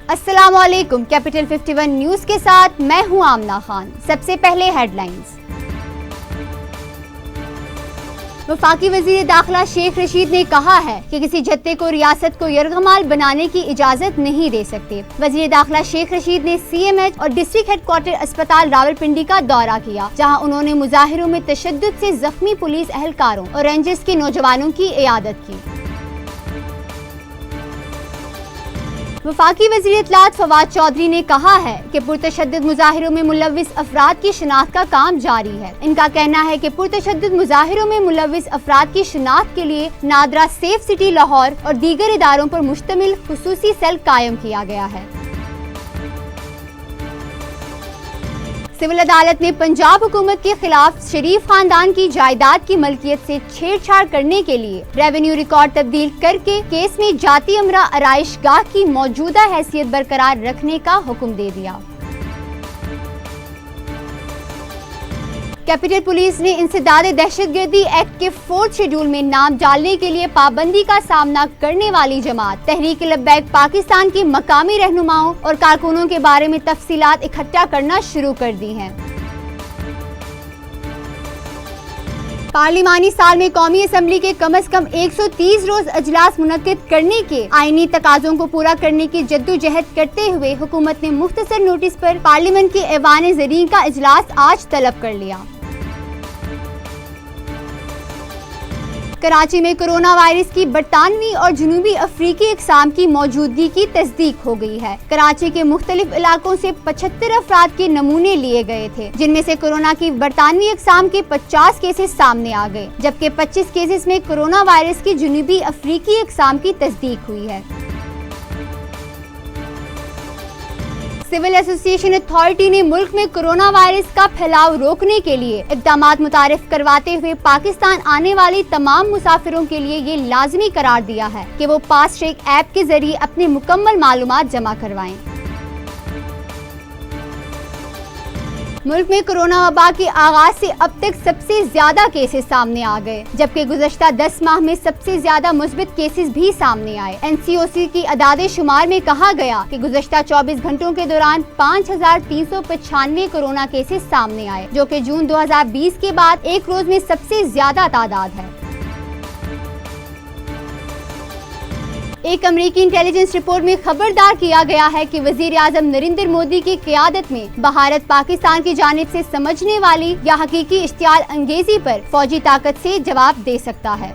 अस्सलामुअलैकुम। Capital 51 news के साथ मैं हूं आमना खान। सबसे पहले हेडलाइंस। वफाकी वजीर दाखिला शेख रशीद ने कहा है कि किसी जत्थे को रियासत को यरगमाल बनाने की इजाजत नहीं दे सकते। वजीर दाखिला शेख रशीद ने CMH और डिस्ट्रिक्ट हेडक्वार्टर अस्पताल रावलपिंडी का दौरा किया, जहां उन्होंने मुजाहिरों में तशद्दुद से जख्मी पुलिस एहलकारों और रेंजर्स के नौजवानों की इयादत की। वफाकी वज़ीर इत्तलात फवाद चौधरी ने कहा है कि पुरतशद्दुद मुजाहिरों में मुलव्विस अफराद की शिनाख्त का काम जारी है। इनका कहना है कि पुरतशद्दुद मुजाहिरों में मुलव्विस अफराद की शिनाख्त के लिए नादरा सेफ सिटी लाहौर और दीगर इदारों पर मुश्तमिल खुसूसी सेल कायम किया गया है। सिविल अदालत ने पंजाब हुकूमत के खिलाफ शरीफ खानदान की जायदाद की मलकियत से छेड़छाड़ करने के लिए रेवेन्यू रिकॉर्ड तब्दील करके केस में जाती अमरा आराइश गाह की मौजूदा हैसियत बरकरार रखने का हुक्म दे दिया। कैपिटल पुलिस ने इंसदाद दहशतगर्दी एक्ट के 4th शेड्यूल में नाम डालने के लिए पाबंदी का सामना करने वाली जमात तहरीक लब्बैक पाकिस्तान की मकामी रहनुमाओं और कारकुनों के बारे में तफसीलात इकट्ठा करना शुरू कर दी हैं। पार्लिमानी साल में कौमी असम्बली के कम से कम 130 रोज अजलास मुनक्किद करने के आईनी तकाजों को पूरा करने की जद्दोजहद करते हुए हुकूमत ने मुख्तसर नोटिस पर पार्लियामेंट के ऐवान ज़रीन का इजलास आज तलब कर लिया। कराची में कोरोना वायरस की बरतानवी और जनूबी अफ्रीकी इकसाम की मौजूदगी की तस्दीक हो गई है। कराची के मुख्तलिफ इलाकों से 75 अफराद के नमूने लिए गए थे, जिनमें से कोरोना की बरतानवी इकसाम के 50 केसेस सामने आ गए, जबकि 25 केसेस में कोरोना वायरस की जनूबी अफ्रीकी इकसाम की तस्दीक हुई है। सिविल एसोसिएशन अथॉरिटी ने मुल्क में कोरोना वायरस का फैलाव रोकने के लिए इक़दामात मुतारिफ करवाते हुए पाकिस्तान आने वाले तमाम मुसाफिरों के लिए ये लाजमी करार दिया है कि वो पास ट्रैक ऐप के जरिए अपने मुकम्मल मालूमात जमा करवाएं। मुल्क में कोरोना वबा के आगाज से अब तक सबसे ज्यादा केसेस सामने आ गए, जबकि गुज़श्ता 10 माह में सबसे ज्यादा मुस्बित केसेस भी सामने आए। NCOC की अदादे शुमार में कहा गया कि गुज़श्ता 24 घंटों के दौरान 5395 कोरोना केसेस सामने आए, जो कि जून 2020 के बाद एक रोज में सबसे ज्यादा तादाद है। एक अमेरिकी इंटेलिजेंस रिपोर्ट में खबरदार किया गया है कि वजीर आजम नरेंद्र मोदी की क़यादत में भारत पाकिस्तान की जानिब से समझने वाली या हकीकी इश्तियाल अंगेजी पर फौजी ताकत से जवाब दे सकता है।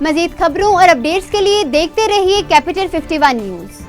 मजीद खबरों और अपडेट्स के लिए देखते रहिए कैपिटल 51 न्यूज।